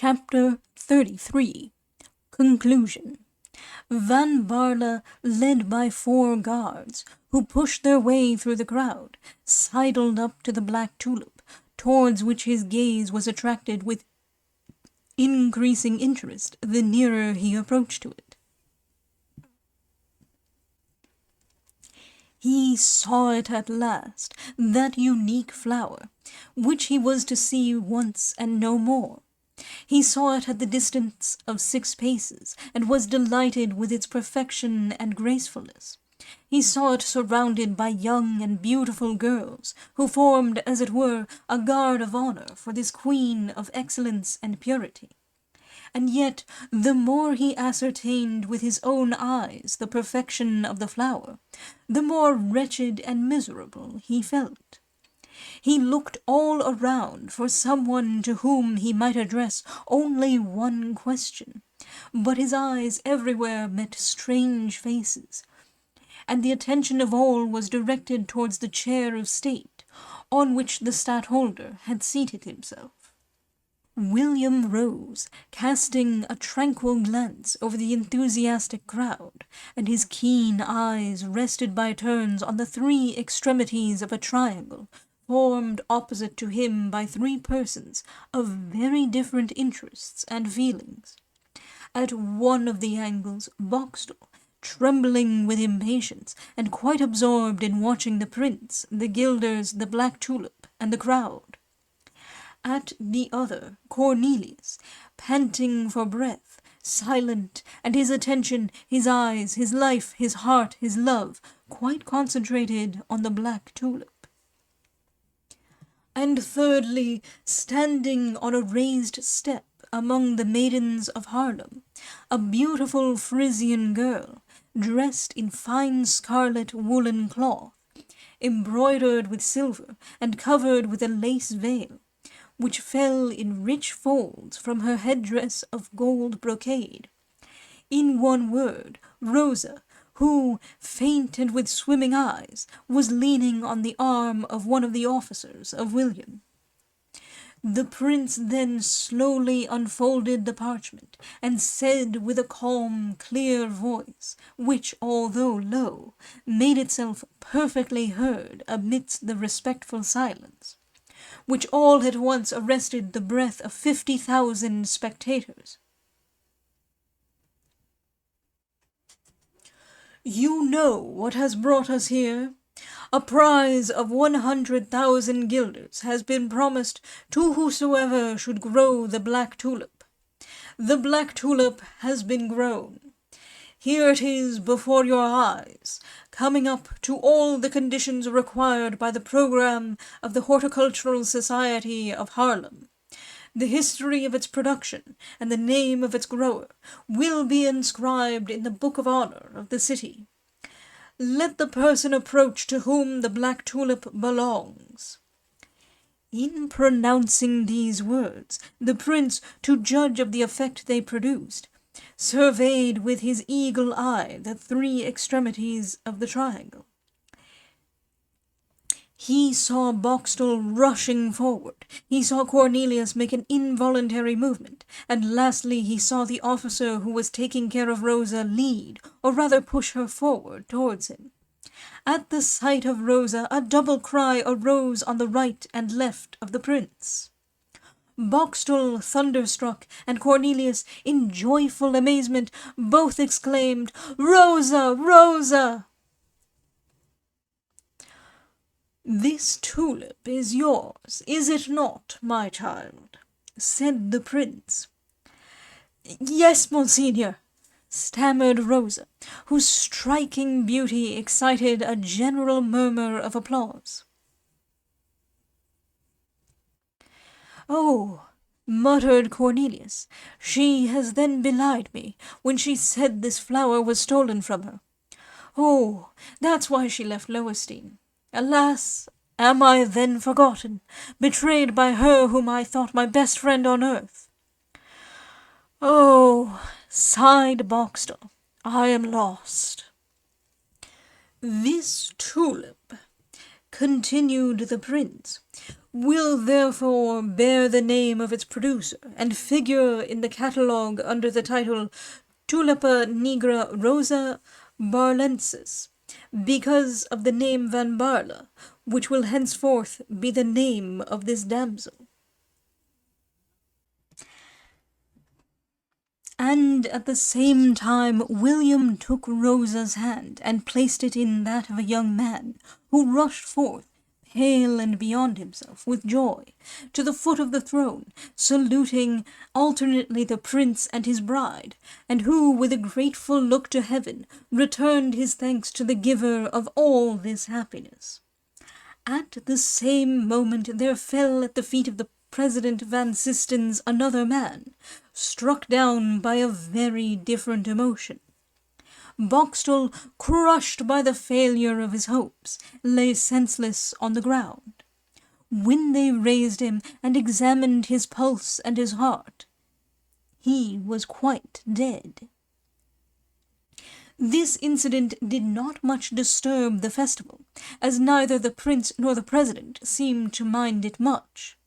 Chapter 33. Conclusion. Van Baarle, led by 4 guards, who pushed their way through the crowd, sidled up to the black tulip, towards which his gaze was attracted with increasing interest the nearer he approached to it. He saw it at last, that unique flower, which he was to see once and no more. He saw it at the distance of 6 paces, and was delighted with its perfection and gracefulness. He saw it surrounded by young and beautiful girls, who formed, as it were, a guard of honor for this queen of excellence and purity. And yet, the more he ascertained with his own eyes the perfection of the flower, the more wretched and miserable he felt. He looked all around for someone to whom he might address only one question, but his eyes everywhere met strange faces, and the attention of all was directed towards the chair of state, on which the stadtholder had seated himself. William rose, casting a tranquil glance over the enthusiastic crowd, and his keen eyes rested by turns on the 3 extremities of a triangle, formed opposite to him by 3 persons of very different interests and feelings. At one of the angles, Boxtel, trembling with impatience, and quite absorbed in watching the prince, the gilders, the black tulip, and the crowd. At the other, Cornelius, panting for breath, silent, and his attention, his eyes, his life, his heart, his love, quite concentrated on the black tulip. And thirdly, standing on a raised step among the maidens of Haarlem, a beautiful Frisian girl, dressed in fine scarlet woolen cloth, embroidered with silver, and covered with a lace veil, which fell in rich folds from her headdress of gold brocade. In one word, Rosa, who, faint and with swimming eyes, was leaning on the arm of one of the officers of William. The prince then slowly unfolded the parchment, and said with a calm, clear voice, which, although low, made itself perfectly heard amidst the respectful silence, which all at once arrested the breath of 50,000 spectators. "You know what has brought us here. A prize of 100,000 guilders has been promised to whosoever should grow the black tulip. The black tulip has been grown. Here it is before your eyes, coming up to all the conditions required by the program of the Horticultural Society of Haarlem. The history of its production and the name of its grower will be inscribed in the Book of Honor of the city. Let the person approach to whom the black tulip belongs." In pronouncing these words, the prince, to judge of the effect they produced, surveyed with his eagle eye the 3 extremities of the triangle. He saw Boxtel rushing forward, he saw Cornelius make an involuntary movement, and lastly he saw the officer who was taking care of Rosa lead, or rather push her forward towards him. At the sight of Rosa, a double cry arose on the right and left of the prince. Boxtel, thunderstruck, and Cornelius, in joyful amazement, both exclaimed, "Rosa! Rosa!" "This tulip is yours, is it not, my child?" said the prince. "Yes, Monseigneur," stammered Rosa, whose striking beauty excited a general murmur of applause. "Oh," muttered Cornelius, "she has then belied me when she said this flower was stolen from her. Oh, that's why she left Lowenstein. Alas, am I then forgotten, betrayed by her whom I thought my best friend on earth? Oh," sighed Boxtel, "I am lost." "This tulip," continued the prince, will therefore bear the name of its producer, and figure in the catalogue under the title Tulipa nigra rosa barlensis, because of the name Van Barle, which will henceforth be the name of this damsel. And at the same time William took Rosa's hand, and placed it in that of a young man, who rushed forth, pale and beyond himself with joy, to the foot of the throne, saluting alternately the prince and his bride, and who, with a grateful look to heaven, returned his thanks to the giver of all this happiness. At the same moment there fell at the feet of the President Van Sistens another man, struck down by a very different emotion. Boxtel, crushed by the failure of his hopes, lay senseless on the ground. When they raised him and examined his pulse and his heart, he was quite dead. This incident did not much disturb the festival, as neither the prince nor the president seemed to mind it much.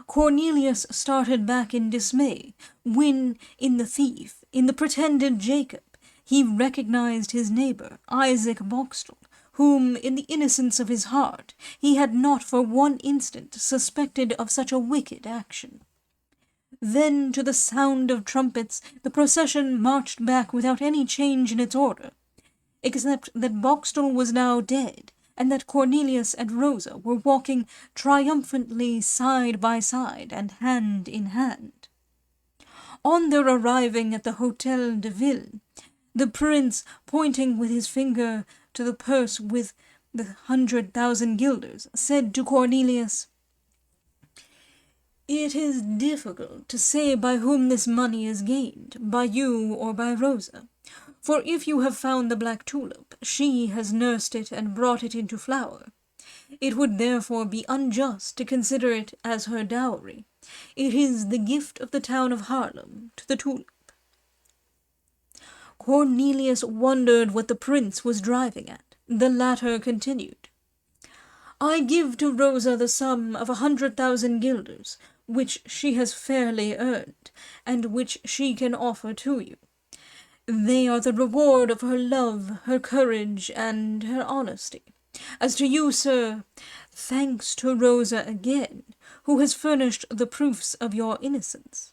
Cornelius started back in dismay when, in the pretended Jacob, he recognized his neighbor, Isaac Boxtel, whom, in the innocence of his heart, he had not for one instant suspected of such a wicked action. Then, to the sound of trumpets, the procession marched back without any change in its order, except that Boxtel was now dead, and that Cornelius and Rosa were walking triumphantly side by side and hand in hand. On their arriving at the Hôtel de Ville, the prince, pointing with his finger to the purse with the 100,000 guilders, said to Cornelius, "It is difficult to say by whom this money is gained, by you or by Rosa. For if you have found the black tulip, she has nursed it and brought it into flower. It would therefore be unjust to consider it as her dowry. It is the gift of the town of Haarlem to the tulip." Cornelius wondered what the prince was driving at. The latter continued, "I give to Rosa the sum of 100,000 guilders, which she has fairly earned, and which she can offer to you. They are the reward of her love, her courage, and her honesty. As to you, sir, thanks to Rosa again, who has furnished the proofs of your innocence."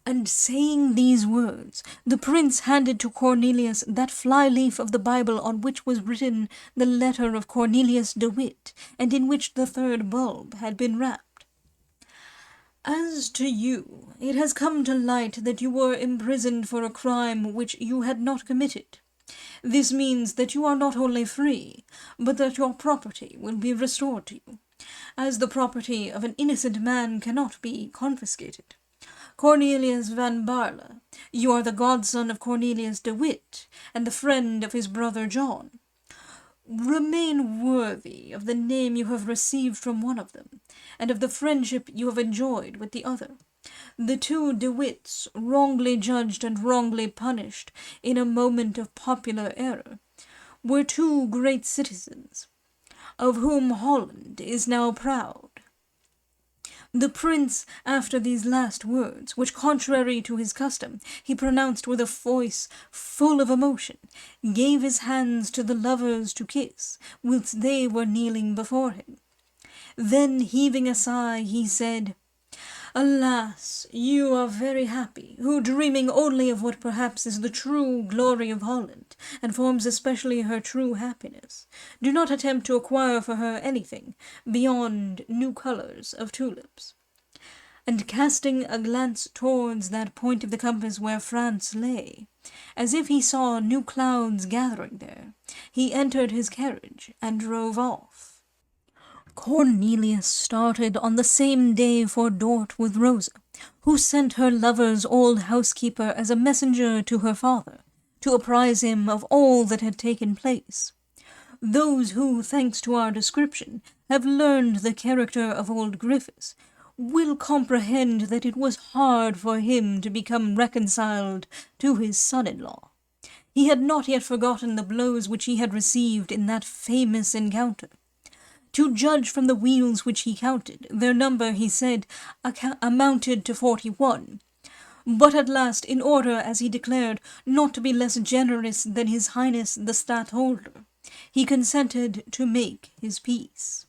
And saying these words, the prince handed to Cornelius that fly-leaf of the Bible on which was written the letter of Cornelius de Witt, and in which the third bulb had been wrapped. "As to you, it has come to light that you were imprisoned for a crime which you had not committed. This means that you are not only free, but that your property will be restored to you, as the property of an innocent man cannot be confiscated. Cornelius Van Barle, you are the godson of Cornelius de Witt, and the friend of his brother John. Remain worthy of the name you have received from one of them, and of the friendship you have enjoyed with the other. The two De Witts, wrongly judged and wrongly punished in a moment of popular error, were two great citizens, of whom Holland is now proud." The prince, after these last words, which, contrary to his custom, he pronounced with a voice full of emotion, gave his hands to the lovers to kiss, whilst they were kneeling before him. Then, heaving a sigh, he said, "Alas, you are very happy, who, dreaming only of what perhaps is the true glory of Holland, and forms especially her true happiness, do not attempt to acquire for her anything beyond new colours of tulips." And casting a glance towards that point of the compass where France lay, as if he saw new clouds gathering there, he entered his carriage and drove off. Cornelius started on the same day for Dort with Rosa, who sent her lover's old housekeeper as a messenger to her father, to apprise him of all that had taken place. Those who, thanks to our description, have learned the character of old Griffiths, will comprehend that it was hard for him to become reconciled to his son-in-law. He had not yet forgotten the blows which he had received in that famous encounter. To judge from the wheels which he counted, their number, he said, amounted to 41. But at last, in order, as he declared, not to be less generous than his Highness the Stadtholder, he consented to make his peace.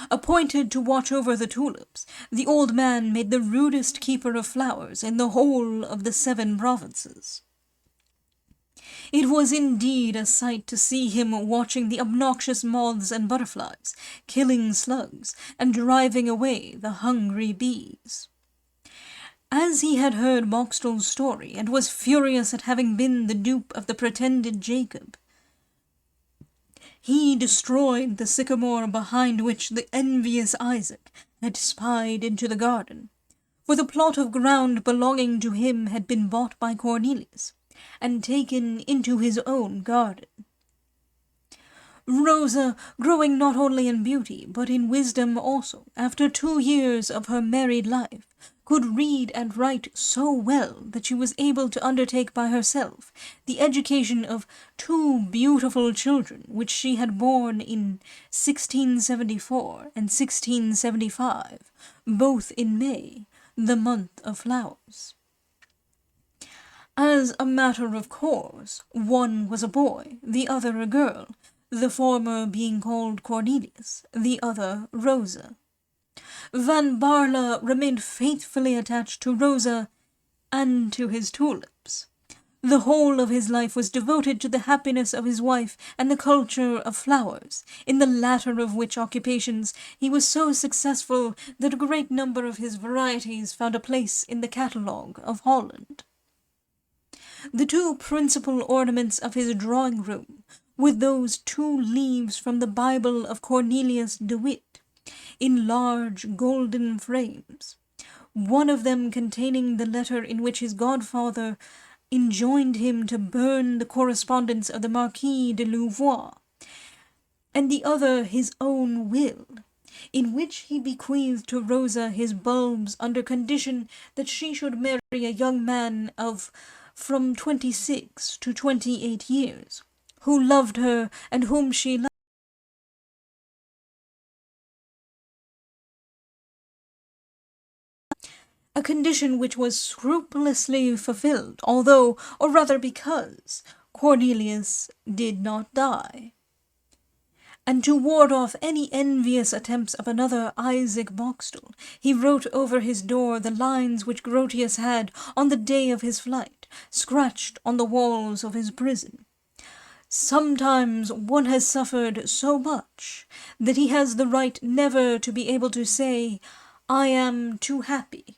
Appointed to watch over the tulips, the old man made the rudest keeper of flowers in the whole of the 7 provinces. It was indeed a sight to see him watching the obnoxious moths and butterflies, killing slugs, and driving away the hungry bees. As he had heard Boxtel's story, and was furious at having been the dupe of the pretended Jacob, he destroyed the sycamore behind which the envious Isaac had spied into the garden, for the plot of ground belonging to him had been bought by Cornelius, and taken into his own garden. Rosa, growing not only in beauty, but in wisdom also, after 2 years of her married life, could read and write so well that she was able to undertake by herself the education of 2 beautiful children which she had borne in 1674 and 1675, both in May, the month of flowers. As a matter of course, one was a boy, the other a girl, the former being called Cornelius, the other Rosa. Van Baarle remained faithfully attached to Rosa and to his tulips. The whole of his life was devoted to the happiness of his wife and the culture of flowers, in the latter of which occupations he was so successful that a great number of his varieties found a place in the catalogue of Holland. The 2 principal ornaments of his drawing-room were those 2 leaves from the Bible of Cornelius de Witt, in large golden frames, one of them containing the letter in which his godfather enjoined him to burn the correspondence of the Marquis de Louvois, and the other his own will, in which he bequeathed to Rosa his bulbs under condition that she should marry a young man of from 26 to 28 years, who loved her and whom she loved, a condition which was scrupulously fulfilled, although, or rather because, Cornelius did not die. And to ward off any envious attempts of another Isaac Boxtel, he wrote over his door the lines which Grotius had, on the day of his flight, scratched on the walls of his prison. Sometimes one has suffered so much that he has the right never to be able to say, "I am too happy."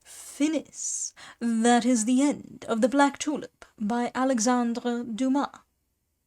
Finis. That is the end of The Black Tulip by Alexandre Dumas.